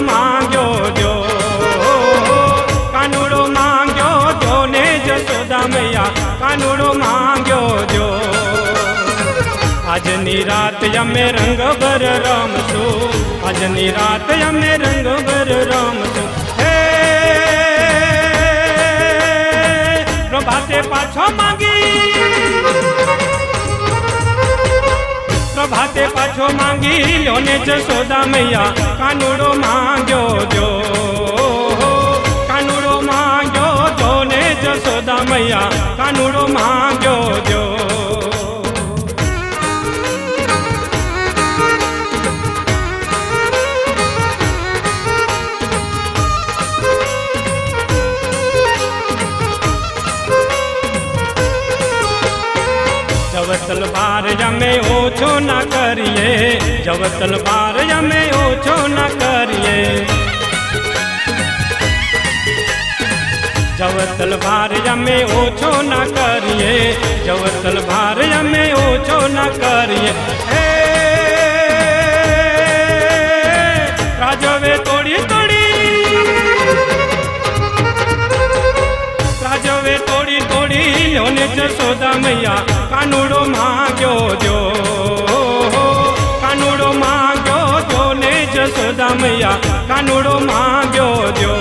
मांग्यो जो, कानूड़ो मांग्यो जो ने जसोदा मैया कानूड़ो मांग्यो जो। આજની રાત અમે રંગ ભર રમશું, આજની રાત અમે રંગ ભર રમશું। હે પ્રભાતે પાછો માંગી, પ્રભાતે પાછો માંગી લ્યો ને જશોદા મૈયા કાનુડો માંગ્યો જો, કાનુડો માંગ્યો જો ને જશોદા મૈયા કાનુડો માંગ્યો જો। जब तलवार यमे ओछो न करिए, जब तलवार यमे ओछो न करिए, जब तलवार यमे ओछो न करिए, जब तलवार यमे ओछो न करिए। हे राजवे तोड़ी तोड़ी, राजवे तोड़ी तोड़ी ल्यो ने जशोदा मैया कानूड़ो मांग्यो जो, कानूड़ो मांग्यो जो ने जशोदा मैया कानूड़ो मांग्यो जो।